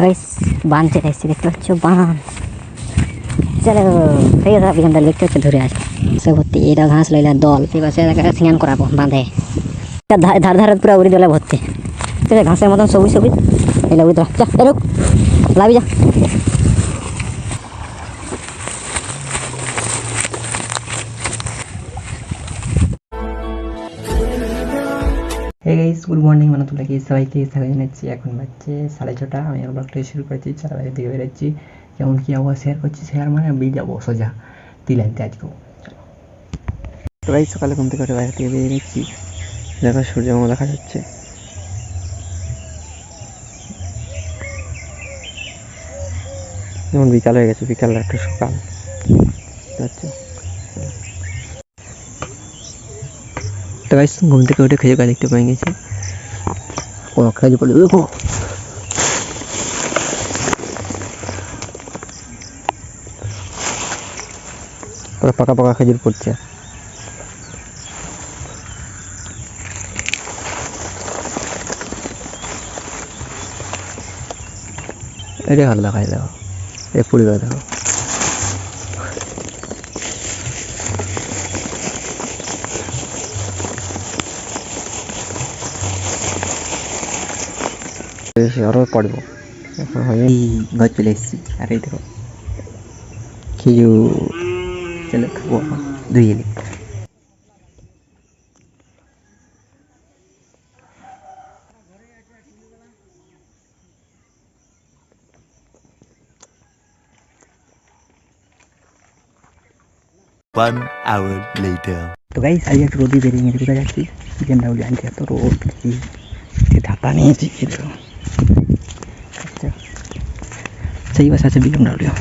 Guys বান চলে এসেছে, দেখতে পাচ্ছ বান। চলো ঠিক আছে, আপনি আমরা দেখতে ধরে আসবো সে ভর্তি। এটা ঘাস লইলা দল, এই পাশে স্নান করাবো বাঁধে। ধার ধারে পুরো উড়ি দলে ভর্তি, ঠিক আছে, ঘাসের মতন সবুজ সবুজ। এলা উড়ি যা এরক লাভি যা। Hey guys, good morning. মানে তোমরা কি সবাইকে স্বাগত জানাচ্ছি। এখন বাজছে 6:30। আমি আমার ব্লগটা শুরু করেছি, 4 বাজে দিকে বেরোচ্ছি। কেমন কী আবহাওয়া শেয়ার করছি, শেয়ার মানে বেরিয়ে যাবো সোজা তিলানতে আজকেও। তো গাইস সকালে ঘুম থেকে বাইরে থেকে বেরিয়ে নিচ্ছি। দেখো সূর্যমা দেখা যাচ্ছে। যেমন বিকাল হয়ে গেছে, বিকাল একটা সকাল যাচ্ছে। তো গাইস ঘুম থেকে উঠে খেজুর গাছ দেখতে পেয়ে গেছি। ও খেজুর পড়ে দেখো, পুরো পাকা পাকা খেজুর পড়ছে। এটাই ভালো দেখায়, দেখো এই পুরিটা দেখো। আরো পড়বো, এখন এই ঘর চলে এসেছি। আর এই দেখো খেজুর, চলে খাবো ধুয়ে নি। One hour later. তো গাইস আজকে একটু রোদে বেরিয়ে গেছে। কোথায় যাচ্ছি? বিএমডব্লিউ আনতে। এত রোদ কি ধাপা নিয়েছি কিন্তু। আচ্ছা সেই বাস আছে বিএমডব্লিউ।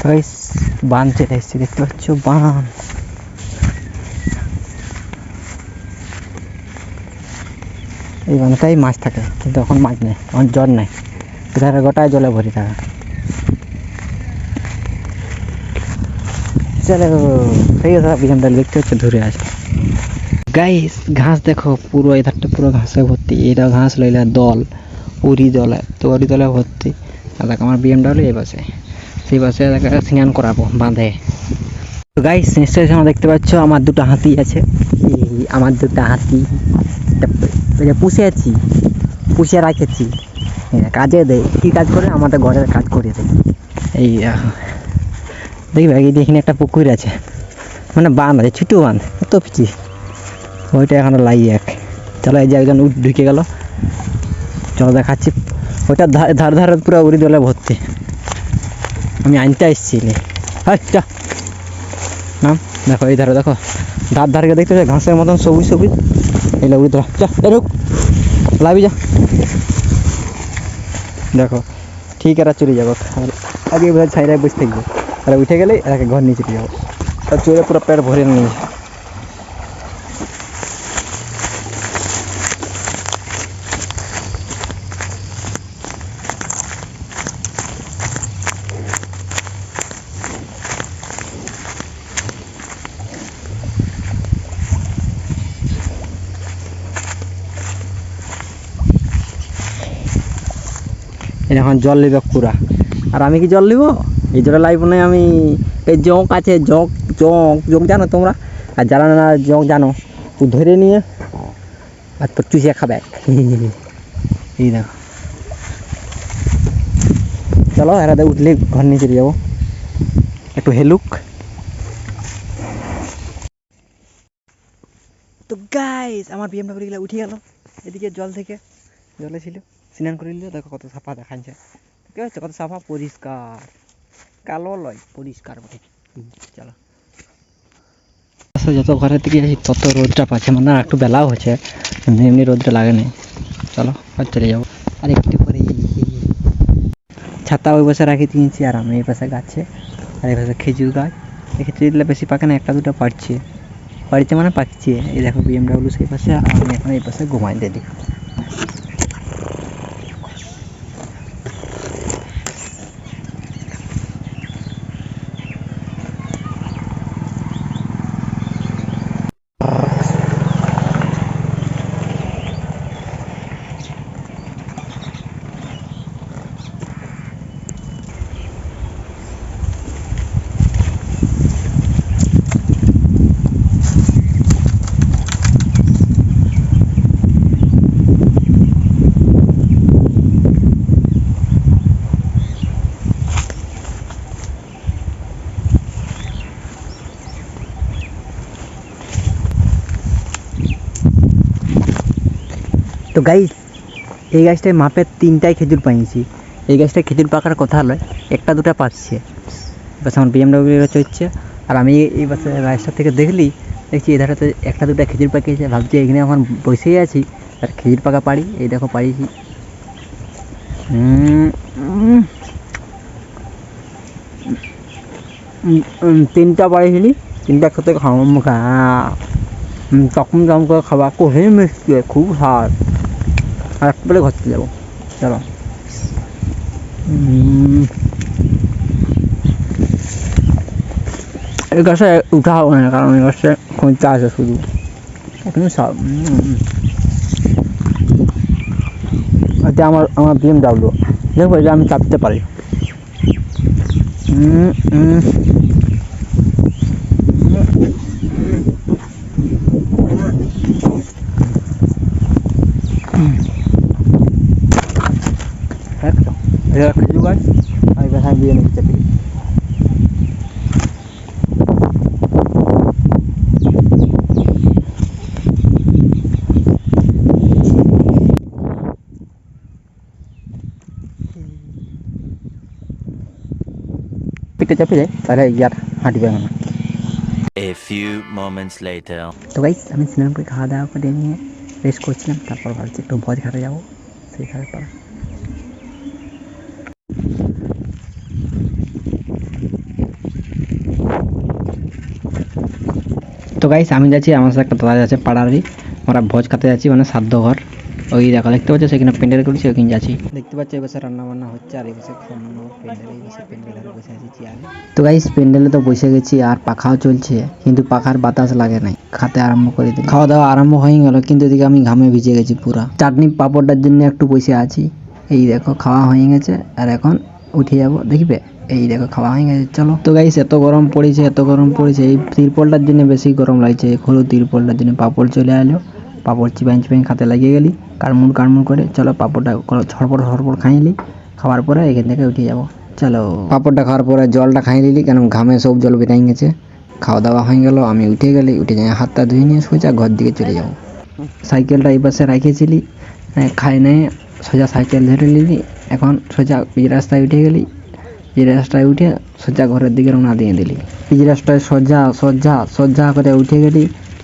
গাইস বান চলে এসেছে, দেখতে পাচ্ছ বান। এই বানটাই মাছ থাকে, কিন্তু এখন মাছ নেই, এখন জল নেই। এধারে গোটায় জলে ভরি থাকে। চলো ঠিক আছে, বিএমডব্লিউ দেখতে হচ্ছে ধরে আসে। গাইস ঘাস দেখো, পুরো এধারটা পুরো ঘাসে ভর্তি। এটা ঘাস লইলা দল, উড়ি দলে, তো উড়ি দলে ভর্তি। আর দেখ আমার বিএমডব্লিউ এই পাশে, সেই পাশে স্নান করাবো বাঁধে। তো গাইস নিশ্চয়ই তোমরা দেখতে পাচ্ছ আমার দুটো হাতি আছে। এই আমার দুটো হাতি পুষে আছি, পুষে রাখেছি। কাজে দেয়, কী কাজ করে? আমাদের ঘরের কাজ করে দেয়। এই দেখবে এখানে একটা পুকুর আছে, মানে বাঁধ আছে, ছোটো বাঁধ, এত পিছি। ওইটা এখন লাই এক। চলো এই যে একজন ঢুকে গেল, চলো দেখাচ্ছি। ওইটা ধার ধারে পুরো উড়ি দলে ভর্তি। আমি আনতে এসেছি। আচ্ছা নাম দেখো, এই ধারে দেখো, ধার ধারকে দেখতে পাচ্ছ ঘাসের মতন সবুজ সবুজ। এগুলো উড়ি ধরা, যা এরক লাভি যা। দেখো ঠিক এরা চলে যাবো। আগে বোধহয় ছাইরায় বসে থাকবো, আর উঠে গেলেই এরাকে ঘর নিয়ে চলে যাবো। আর চলে পুরো পেট ভরে নিয়ে। এখন জল নিবে পুরা, আর আমি কি জল নিব? এই জলে লাইব না আমি। এই জঁক আছে, জঁক জঁক জঁক জানো তোমরা? আর যারা না জঁক জানো, ও ধরে নিয়ে আর তোর চুষিয়ে খাবে। এই দেখো, চলো এরা উঠলে ঘর নিয়ে চলে যাবো। একটু হেলুক। তো গাইস আমার বিএমডব্লিউ উঠে গেল এদিকে জল থেকে, জলে ছিল, স্নান করে নিল। দেখো কত সাফা দেখাচ্ছে, ঠিক আছে, কত সাফা পরিষ্কার, কালো লয় পরিষ্কার বটে। চলো যত ঘরের দিকে আসি তত রোদটা পাচ্ছে, মানে একটু বেলাও হচ্ছে, এমনি রোদটা লাগে না। চলো আর চলে যাবো। আর একটু পরে ছাতা ওই পাশে রাখি দিয়েছি, আর আমি এই পাশে গাছে, আর এই পাশে খেজুর গাছ। এই খেজুর দিলে বেশি পাকে না, একটা দুটো পাড়ছে, পাড়ছে মানে পাকছে। এই দেখো বিএমডব্লিউ সেই পাশে, আর আমি এখন এই পাশে ঘুমাই দিই। তো গাইস এই গাছটায় মাপের 3টাই খেজুর পাইছি। এই গাছটায় খেজুর পাকার কথা হলো একটা দুটা পাচ্ছে, বাস আমার BMW চলছে। আর আমি এই বাসে রাস্তা থেকে দেখছি এধারেতে একটা দুটা খেজুর পাকিয়েছে, ভাবছি এখানে এখন বসেই আছি আর খেজুর পাকা পারি। এই দেখো পারিছি, 3টা পারিছিলি, 3টা একসাথে খাওয়া মুখা তখন দাম করে খাবার খুবই মিষ্টি, খুব স্বাদ। আর একটা বলে ঘরতে যাবো, চলো। এই গাছে উঠা হবে না, কারণ এই গাছে খোঁজা আছে শুধু, এখানে সব এটা আমার BMW, দেখো এটা আমি চাপতে পারি। খেজুর গাছ আমি বেসায় দিয়ে নিতে চাপি। পিঠে চাপে যায় তাহলে ইয়ার হাঁটবে না। A few moments later. তো গাইস আমি স্নান করে খাওয়া দাওয়া করে নিয়ে রেস্ট করছিলাম, তারপর ভাবছি একটু ভোজ খেতে যাবো সেই খাওয়ার পর। তো গাইস আমি যাচ্ছি, আমার সাথে একটা দাদা যাচ্ছে পাড়ারই, আমরা ভোজ খেতে যাচ্ছি, মানে শ্রাদ্ধ ঘর। ওই দেখো দেখতে পাচ্ছ সেখানে প্যান্ডেল করেছি, ওইখানে যাচ্ছি। দেখতে পাচ্ছ এই বছর রান্না বান্না হচ্ছে আর এই বছর খাওয়ানো প্যান্ডেল, এই বছর প্যান্ডেল বসে আছি চেয়ারে। তো গাইস প্যান্ডেলে তো বসে গেছি আর পাখাও চলছে, কিন্তু পাখার বাতাস লাগে নাই। খাতে আরম্ভ করে দিই, খাওয়া দাওয়া আরম্ভ হয়ে গেল, কিন্তু এদিকে আমি ঘামে ভিজে গেছি পুরা। চাটনি পাঁপড়টার জন্য একটু বসে আছি। এই দেখো খাওয়া হয়ে গেছে আর এখন উঠে যাবো, দেখবে এই দেখো খাওয়া হয়ে গেছে, চলো। তো গাইস এত গরম পড়েছে, এত গরম পড়েছে, এই তিরপলটার জন্য বেশি গরম লাগছে। হলো তিরপলটার জন্য পাঁপড় চলে এলো, পাঁপড় চিবাই চিবাই খাতে লাগিয়ে গেলি কাড়মুড় করে। চলো পাঁপড়টা ছড়পড় খাইলি, খাওয়ার পরে এখান থেকে উঠে যাবো, চলো। পাঁপড়টা খাওয়ার পরে জলটা খাই নিলি, কেন ঘামে সব জল বেরিয়ে গেছে। খাওয়া দাওয়া হয়ে গেল, আমি উঠে গেলি, উঠে যাই হাতটা ধুয়ে নিয়ে সোজা ঘর দিকে চলে যাবো। সাইকেলটা এই পাশে রেখেছিলি, খাই নেই সোজা সাইকেল ধরে নিলি, এখন সোজা পিচ রাস্তায় উঠে গেলি, পিচ রাস্তায় উঠে সোজা ঘরের দিকে রওনা দিয়ে দিলি। পিচ রাস্তায় সোজা করে উঠে গেলি,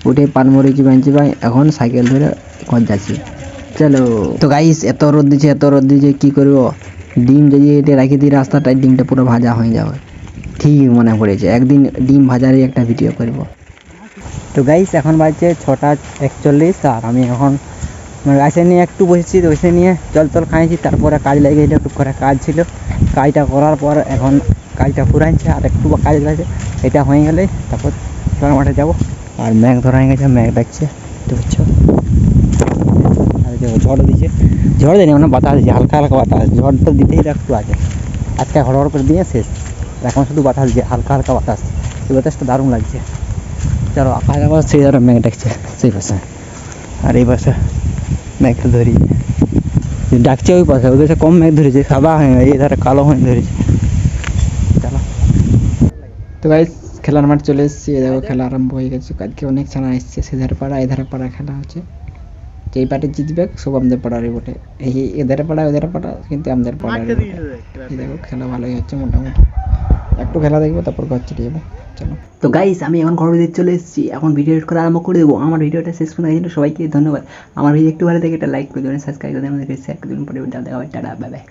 উঠে পানমরি চিবাই এখন সাইকেল ধরে ঘর যাচ্ছি, চলো। তো গাইস এত রোদ দিচ্ছে কি করবো, ডিম যদি এটা রাখি দিই রাস্তাটায়, ডিমটা পুরো ভাজা হয়ে যাবে। ঠিক মনে পড়েছে, একদিন ডিম ভাজারই একটা ভিডিও করব। তো গাইস এখন বাজছে 6:41 আর আমি এখন গাছে নিয়ে একটু বসেছি, তো বসে নিয়ে জল খাইছি, তারপরে কাজ লেগে গেছিলো, একটু করে কাজ ছিল, কাজটা করার পর এখন কাজটা ফুরাইছে আর একটু কাজ লাগছে, এটা হয়ে গেলে তারপর খেলার মাঠে যাবো। আর মেঘ ধরা হয়ে গেছে, মেঘ ডাকছে, বুঝতে পারছো। আর ঝড় দিচ্ছে, ঝড় দেয়নি মানে বাতাস দিচ্ছে, হালকা বাতাস, ঝড় তো দিতেই একটু আছে, আজকে হড় করে দিয়ে শেষ, এখন শুধু বাতাস দিচ্ছে, হালকা বাতাস, এই বাতাসটা দারুণ লাগছে। চলো আকাশ সেই ধরো মেঘ ডাকছে সেই পাশে, আর এই পাশে মেঘটা ধরি ডাকছে, ওই পাশে কম মেঘ ধরেছে, সাদা হয়ে এই ধারে কালো হয়ে ধরেছে, চলো। তো গাইস খেলার মাঠ চলে এসেছি, দেখো খেলা আরম্ভ হয়ে গেছে, আজকে অনেক ছানা এসছে, সেধারে পাড়া এধারে পাড়া খেলা হচ্ছে, যেই পার্টি জিতবে সব আমাদের পাড়ারই বটে, এই এধারে পাড়া ওধারে পাড়া কিন্তু আমাদের পাড়ারই বটে। এই দেখো খেলা ভালোই হচ্ছে মোটামুটি, একটু খেলা দেখবো তারপর ঘর চলে যাবো, চলো। তো গাইস আমি এখন ঘর ভিতরে চলে এসেছি, এখন ভিডিও এডিট করা আরম্ভ করে দেবো। আমার ভিডিওটা শেষ করে দেওয়ার জন্য সবাইকে ধন্যবাদ। আমার ভিডিও একটু ভালো দেখে একটা লাইক করে দেবেন, সাবস্ক্রাইব করে দেবেন, শেয়ার করে দেবেন, পরে দেখা হবে, টাটা, বাই বাই।